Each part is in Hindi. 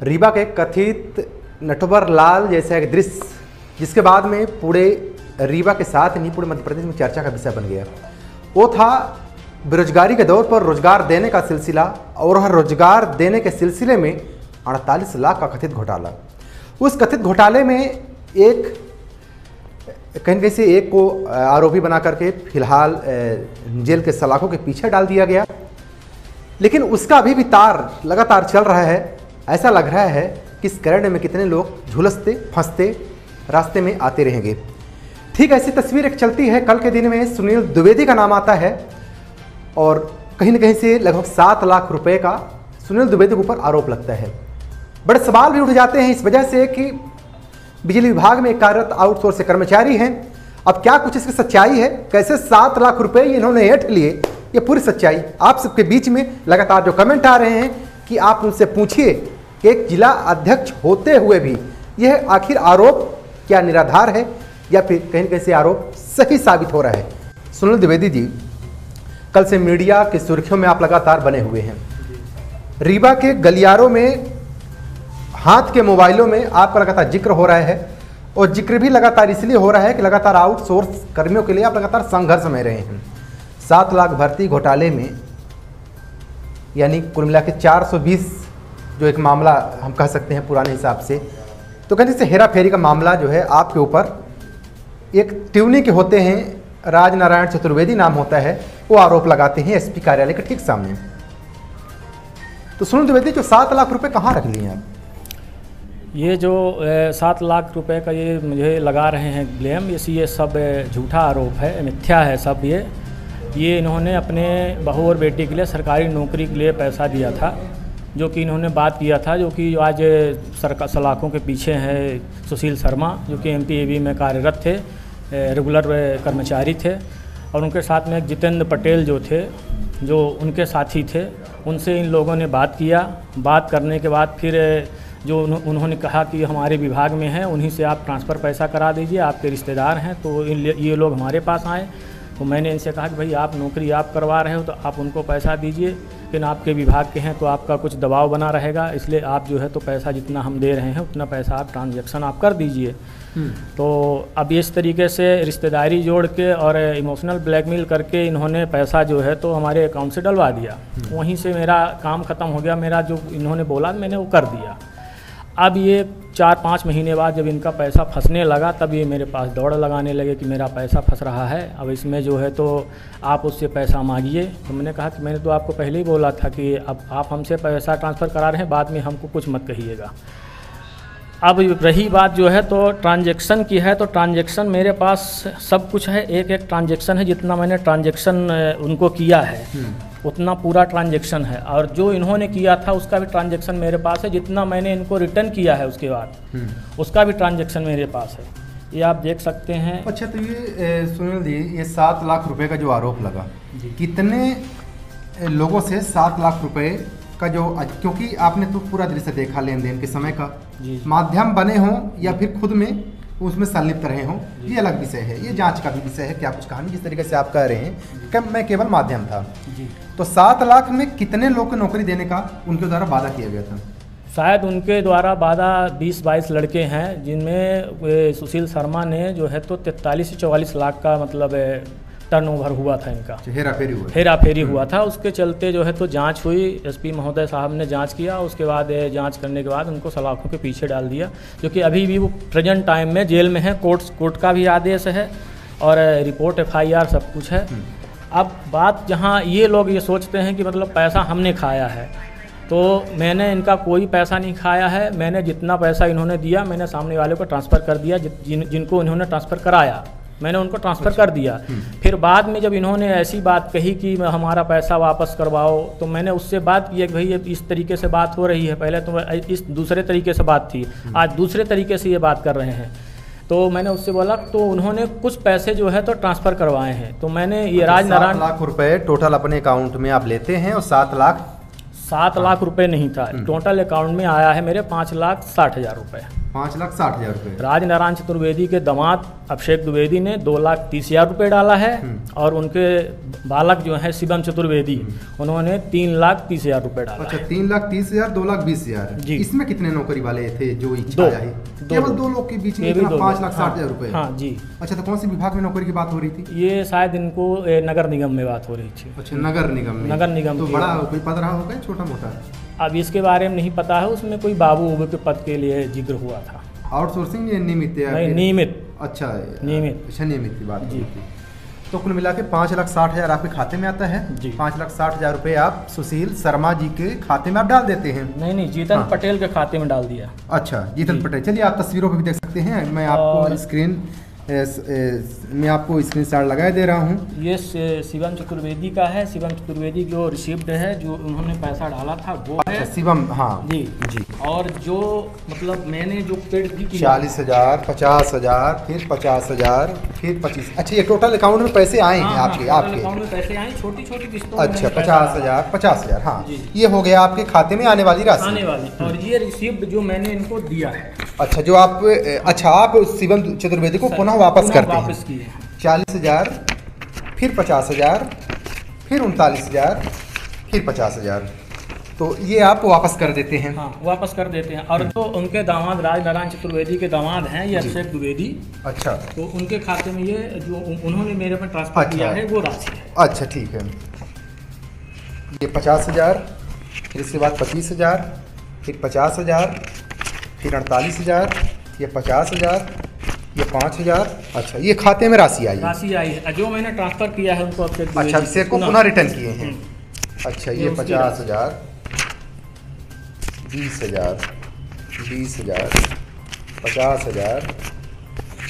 रीवा के कथित नटवर लाल जैसा एक दृश्य जिसके बाद में पूरे रीवा के साथ नहीं पूरे मध्य प्रदेश में चर्चा का विषय बन गया, वो था बेरोजगारी के दौर पर रोजगार देने का सिलसिला। और हर रोजगार देने के सिलसिले में 48 लाख का कथित घोटाला। उस कथित घोटाले में एक कहीं से एक को आरोपी बना करके फिलहाल जेल के सलाखों के पीछे डाल दिया गया, लेकिन उसका अभी भी तार लगातार चल रहा है। ऐसा लग रहा है कि इस करंट में कितने लोग झुलसते फंसते रास्ते में आते रहेंगे। ठीक ऐसी तस्वीर एक चलती है। कल के दिन में सुनील द्विवेदी का नाम आता है और कहीं न कहीं से लगभग 7 लाख रुपए का सुनील द्विवेदी के ऊपर आरोप लगता है। बड़े सवाल भी उठ जाते हैं इस वजह से कि बिजली विभाग में कार्यरत आउटसोर्स से कर्मचारी हैं। अब क्या कुछ इसकी सच्चाई है, कैसे 7 लाख रुपए इन्होंने ऐंठ लिए, ये पूरी सच्चाई आप सबके बीच में लगातार जो कमेंट आ रहे हैं कि आप उनसे पूछिए कि एक जिला अध्यक्ष होते हुए भी यह आखिर आरोप क्या निराधार है या फिर कहीं न कहीं से आरोप सही साबित हो रहा है। सुनील द्विवेदी जी, कल से मीडिया की सुर्खियों में आप लगातार बने हुए हैं। रीवा के गलियारों में हाथ के मोबाइलों में आपका लगातार जिक्र हो रहा है और जिक्र भी लगातार इसलिए हो रहा है कि लगातार आउटसोर्स कर्मियों के लिए आप लगातार संघर्ष में रहे हैं। 7 लाख भर्ती घोटाले में यानी कुल मिला के 420 जो एक मामला हम कह सकते हैं पुराने हिसाब से, तो कहने से हेरा फेरी का मामला जो है आपके ऊपर एक ट्यूनी के होते हैं, राजनारायण चतुर्वेदी नाम होता है, वो आरोप लगाते हैं एसपी कार्यालय के ठीक सामने। तो सुनील द्विवेदी जो 7 लाख रुपए कहाँ रख लिए आप? ये जो 7 लाख रुपए का ये मुझे लगा रहे हैं ब्लेम, ये सब झूठा आरोप है, मिथ्या है सब। ये इन्होंने अपने बहू और बेटी के लिए सरकारी नौकरी के लिए पैसा दिया था, जो कि इन्होंने बात किया था, जो कि आज सरकार सलाखों के पीछे है सुशील शर्मा, जो कि MPAB में कार्यरत थे, रेगुलर कर्मचारी थे। और उनके साथ में एक जितेंद्र पटेल जो थे, जो उनके साथी थे, उनसे इन लोगों ने बात किया। बात करने के बाद फिर जो उन्होंने कहा कि हमारे विभाग में हैं, उन्हीं से आप ट्रांसफ़र पैसा करा दीजिए, आपके रिश्तेदार हैं। तो ये लोग हमारे पास आए, तो मैंने इनसे कहा कि भाई आप नौकरी आप करवा रहे हो तो आप उनको पैसा दीजिए, लेकिन आपके विभाग के हैं तो आपका कुछ दबाव बना रहेगा, इसलिए आप जो है तो पैसा जितना हम दे रहे हैं उतना पैसा आप ट्रांजैक्शन आप कर दीजिए। तो अब इस तरीके से रिश्तेदारी जोड़ के और इमोशनल ब्लैकमेल करके इन्होंने पैसा जो है तो हमारे अकाउंट से डलवा दिया। वहीं से मेरा काम ख़त्म हो गया, मेरा जो इन्होंने बोला मैंने वो कर दिया। अब ये 4-5 महीने बाद जब इनका पैसा फंसने लगा, तब ये मेरे पास दौड़ लगाने लगे कि मेरा पैसा फंस रहा है, अब इसमें जो है तो आप उससे पैसा मांगिए। तो मैंने कहा कि मैंने तो आपको पहले ही बोला था कि अब आप हमसे पैसा ट्रांसफ़र करा रहे हैं, बाद में हमको कुछ मत कहिएगा। अब रही बात जो है तो ट्रांजैक्शन की है, तो ट्रांजैक्शन मेरे पास सब कुछ है, एक ट्रांजैक्शन है, जितना मैंने ट्रांजैक्शन उनको किया है उतना पूरा ट्रांजैक्शन है। और जो इन्होंने किया था उसका भी ट्रांजैक्शन मेरे पास है, जितना मैंने इनको रिटर्न किया है उसके बाद उसका भी ट्रांजैक्शन मेरे पास है, ये आप देख सकते हैं। अच्छा, तो ये सुनील जी, ये 7 लाख रुपए का जो आरोप लगा, कितने लोगों से 7 लाख रुपए का जो, क्योंकि आपने तो पूरा दृश्य देखा लेन देन के समय का, माध्यम बने हों या फिर खुद में उसमें संलिप्त रहे हों, ये अलग विषय है, ये जांच का भी विषय है। क्या कुछ कहानी जिस तरीके से आप कह रहे हैं कि मैं केवल माध्यम था जी, तो 7 लाख में कितने लोग को नौकरी देने का उनके द्वारा वादा किया गया था? शायद उनके द्वारा वादा 20-22 लड़के हैं, जिनमें सुशील शर्मा ने जो है तो 43 से 44 लाख का मतलब टर्नओवर हुआ था इनका, हेरा फेरी हुआ था। उसके चलते जो है तो जांच हुई, एसपी महोदय साहब ने जांच किया, उसके बाद जांच करने के बाद उनको सलाखों के पीछे डाल दिया, जो कि अभी भी वो प्रेजेंट टाइम में जेल में है। कोर्ट का भी आदेश है और रिपोर्ट FIR सब कुछ है। अब बात जहाँ ये लोग ये सोचते हैं कि मतलब पैसा हमने खाया है, तो मैंने इनका कोई पैसा नहीं खाया है। मैंने जितना पैसा इन्होंने दिया मैंने सामने वाले को ट्रांसफ़र कर दिया, जिनको इन्होंने ट्रांसफ़र कराया मैंने उनको ट्रांसफ़र कर दिया। फिर बाद में जब इन्होंने ऐसी बात कही कि हमारा पैसा वापस करवाओ, तो मैंने उससे बात की कि भाई ये इस तरीके से बात हो रही है, पहले तो इस दूसरे तरीके से बात थी, आज दूसरे तरीके से ये बात कर रहे हैं। तो मैंने उससे बोला, तो उन्होंने कुछ पैसे जो है तो ट्रांसफ़र करवाए हैं। तो मैंने ये राजनारायण 7 लाख रुपए टोटल अपने अकाउंट में आप लेते हैं और 7 लाख रुपए नहीं था, टोटल अकाउंट में आया है मेरे 5,60,000 रुपये। 5,60,000 रुपये। राजनारायण चतुर्वेदी के दामाद अभिषेक द्विवेदी ने 2,30,000 रुपये डाला है और उनके बालक जो है शिवम चतुर्वेदी उन्होंने 3,30,000 रुपये डाला। अच्छा, 3,30,000, 2,20,000 जी। इसमें कितने नौकरी वाले थे जो इच्छा है? केवल 2 लोग के बीच में 5,60,000 रुपये। हाँ जी। अच्छा, तो कौन से विभाग में नौकरी की बात हो रही थी? ये शायद इनको नगर निगम में बात हो रही थी। अच्छा, नगर निगम में। नगर निगम तो बड़ा कोई पद रहा होगा, छोटा मोटा? अब इसके बारे में नहीं पता है, उसमें कोई बाबू उबू के पद के लिए जिक्र हुआ था। आउटसोर्सिंग या नियमित? नहीं, नियमित। अच्छा, नियमित। अच्छा, नियमित की बात जी। तो कुल मिला के 5,60,000 आपके खाते में आता है जी। 5,60,000 रुपये आप सुशील शर्मा जी के खाते में आप डाल देते हैं? नहीं, जीतन पटेल के खाते में डाल दिया। अच्छा, जीतन पटेल। चलिए, आप तस्वीरों पे भी देख सकते हैं। मैं आपको स्क्रीनशॉट लगाए दे रहा हूँ। ये शिवम चतुर्वेदी का है। शिवम चतुर्वेदी जो रिसिप्ट है, जो उन्होंने पैसा डाला था वो है। अच्छा, शिवम, हाँ जी जी। और जो मतलब मैंने जो पेड भी किया 40,000, 50,000, फिर 50,000, फिर 25। अच्छा, ये टोटल अकाउंट में पैसे आए हैं आपके? अकाउंट में पैसे आए, छोटी छोटी किस्तों में। अच्छा, 50,000, हाँ। जी। ये हो गया आपके खाते में आने वाली राशि। आने वाली। और ये रिसिप्ट जो मैंने इनको दिया है। अच्छा, जो आप आप शिवम चतुर्वेदी को पुनः वापस करते हैं? वापस किए 40,000, फिर 50,000, फिर 39,000, फिर 50,000, तो ये आप वापस कर देते हैं? हाँ, वापस कर देते हैं। और जो उनके दामाद राजनारायण चतुर्वेदी के दामाद हैं, ये अभिषेक द्विवेदी। अच्छा, तो उनके खाते में ये जो उन्होंने मेरे पर ट्रांसफर किया है वो राशि है। अच्छा, ठीक है। ये 50,000, फिर इसके बाद 25,000, फिर 50,000, फिर 48,000, ये 50,000, ये 5,000। अच्छा, ये खाते में राशि आई है जो मैंने ट्रांसफर किया है उनको अभिषेक। अच्छा, अभिषेक को पुनः रिटर्न किए हैं। अच्छा, ये 50,000, 20,000, 20,000, 50,000,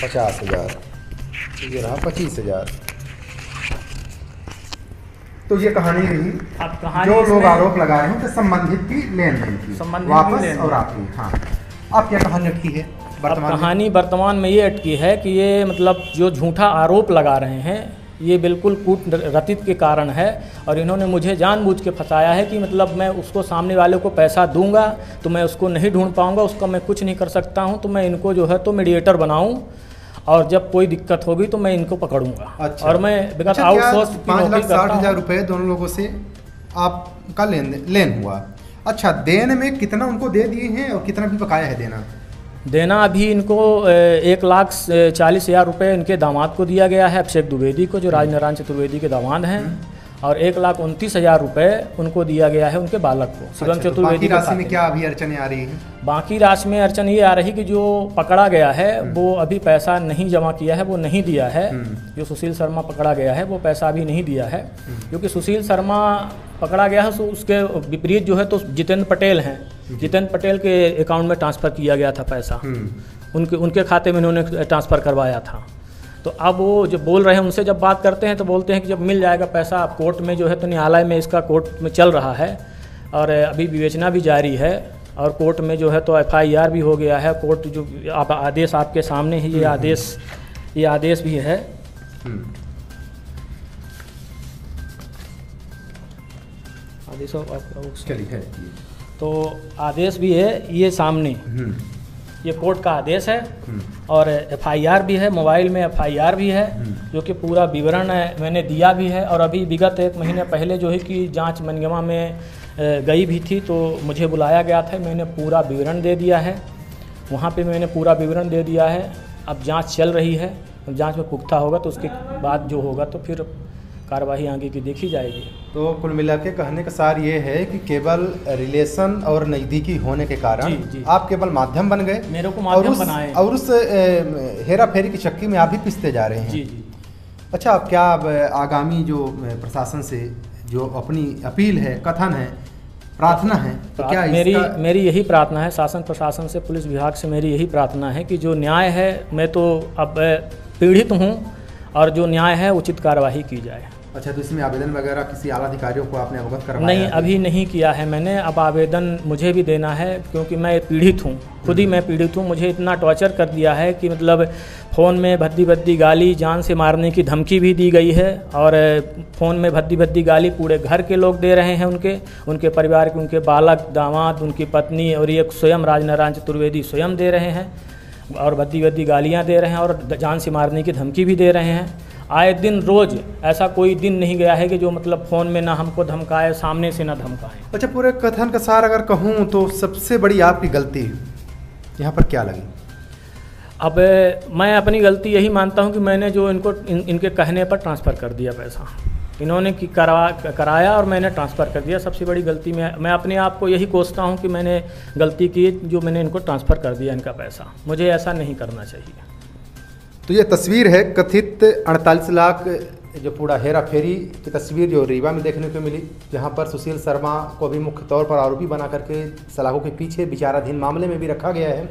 50,000, ये रहा 25,000। तो ये कहानी रही। अब कहानी जो लोग आरोप लगा रहे हैं कि संबंधित की लेन देन की वापस और आपकी। हाँ, अब क्या कहानी अटकी है कहानी वर्तमान में ये अटकी है कि ये मतलब जो झूठा आरोप लगा रहे हैं ये बिल्कुल कूटरचित के कारण है। और इन्होंने मुझे जानबूझ के फंसाया है कि मतलब मैं उसको सामने वाले को पैसा दूंगा तो मैं उसको नहीं ढूंढ पाऊंगा, उसका मैं कुछ नहीं कर सकता हूं, तो मैं इनको जो है तो मीडिएटर बनाऊं और जब कोई दिक्कत होगी तो मैं इनको पकड़ूंगा। अच्छा। और मैं बिकॉज आउटसोर्स 5,60,000 रुपये दोनों लोगों से आपका लेन हुआ। अच्छा, देने में कितना उनको दे दिए हैं और कितना भी बकाया है देना? अभी इनको 1,40,000 रुपये इनके दामाद को दिया गया है, अभिषेक द्विवेदी को, जो राजनारायण चतुर्वेदी के दामाद हैं। और 1,29,000 रुपये उनको दिया गया है उनके बालक को, शिवम चतुर्वेदी। राशि में क्या अभी अड़चने आ रही हैं? बाकी राशि में अड़चन ये आ रही कि जो पकड़ा गया है वो अभी पैसा नहीं जमा किया है, वो नहीं दिया है। जो सुशील शर्मा पकड़ा गया है वो पैसा अभी नहीं दिया है, क्योंकि सुशील शर्मा पकड़ा गया है तो उसके विपरीत जो है तो जितेंद्र पटेल हैं, जितेंद्र पटेल के अकाउंट में ट्रांसफ़र किया गया था पैसा, उनके खाते में उन्होंने ट्रांसफ़र करवाया था। तो अब वो जो बोल रहे हैं उनसे जब बात करते हैं तो बोलते हैं कि जब मिल जाएगा पैसा, अब कोर्ट में जो है तो न्यायालय में इसका कोर्ट में चल रहा है और अभी विवेचना भी जारी है और कोर्ट में जो है तो FIR भी हो गया है। कोर्ट जो आप आदेश आपके सामने ही, ये आदेश भी है। आदेश चलिए, तो आदेश भी है ये सामने, ये कोर्ट का आदेश है और FIR भी है, मोबाइल में FIR भी है जो कि पूरा विवरण मैंने दिया भी है। और अभी विगत 1 महीने पहले जो है कि जांच मनगमा में गई भी थी तो मुझे बुलाया गया था, मैंने पूरा विवरण दे दिया है, वहाँ पे मैंने पूरा विवरण दे दिया है। अब जांच चल रही है, जांच में पुख्ता होगा तो उसके बाद जो होगा तो फिर कार्रवाई आगे की देखी जाएगी। तो कुल मिला के कहने का सार ये है कि केवल रिलेशन और नज़दीकी होने के कारण आप केवल माध्यम बन गए, मेरे को माध्यम बनाए और उस हेरा फेरी की चक्की में आप भी पिसते जा रहे हैं। जी। अच्छा, अब क्या आगामी जो प्रशासन से जो अपनी अपील है, कथन है, प्रार्थना है, तो क्या मेरी यही प्रार्थना है शासन प्रशासन से, पुलिस विभाग से मेरी यही प्रार्थना है कि जो न्याय है, मैं तो अब पीड़ित हूँ और जो न्याय है उचित कार्यवाही की जाए। अच्छा, तो इसमें आवेदन वगैरह किसी आला अधिकारियों को आपने अवगत करवाया? नहीं, अभी नहीं किया है मैंने। अब आवेदन मुझे भी देना है, क्योंकि मैं पीड़ित हूँ, खुद ही मैं पीड़ित हूँ। मुझे इतना टॉर्चर कर दिया है कि मतलब फ़ोन में भद्दी भद्दी गाली, जान से मारने की धमकी भी दी गई है, और फ़ोन में भद्दी भद्दी गाली पूरे घर के लोग दे रहे हैं, उनके परिवार के, उनके बालक, दामाद, उनकी पत्नी, और ये स्वयं राजनारायण चतुर्वेदी स्वयं दे रहे हैं, और भद्दी भद्दी गालियाँ दे रहे हैं, और जान से मारने की धमकी भी दे रहे हैं। आए दिन रोज़, ऐसा कोई दिन नहीं गया है कि जो मतलब फ़ोन में ना हमको धमकाए, सामने से ना धमकाए। अच्छा, पूरे कथन का सार अगर कहूँ तो सबसे बड़ी आपकी गलती यहाँ पर क्या लगी? अब मैं अपनी गलती यही मानता हूँ कि मैंने जो इनके कहने पर ट्रांसफ़र कर दिया पैसा, इन्होंने कराया और मैंने ट्रांसफ़र कर दिया। सबसे बड़ी गलती मैं अपने आप को यही कोसता हूँ कि मैंने गलती की, जो मैंने इनको ट्रांसफ़र कर दिया इनका पैसा। मुझे ऐसा नहीं करना चाहिए। तो ये तस्वीर है कथित 48 लाख जो पूरा हेरा फेरी की तस्वीर जो रीवा में देखने को मिली, जहां पर सुशील शर्मा को भी मुख्य तौर पर आरोपी बना करके सलाखों के पीछे विचाराधीन मामले में भी रखा गया है,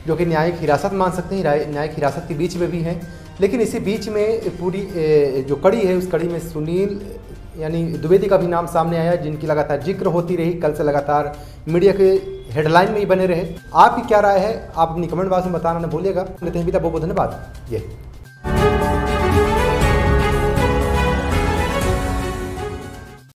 जो कि न्यायिक हिरासत मान सकते हैं, न्यायिक हिरासत के बीच में भी है। लेकिन इसी बीच में पूरी जो कड़ी है, उस कड़ी में सुनील यानी द्विवेदी का भी नाम सामने आया, जिनकी लगातार जिक्र होती रही, कल से लगातार मीडिया के हेडलाइन में ही बने रहे। आपकी क्या राय है? आप अपनी कमेंट बॉक्स में बताना न भूलिएगा। लेते हैं विदा, बहुत बहुत धन्यवाद। ये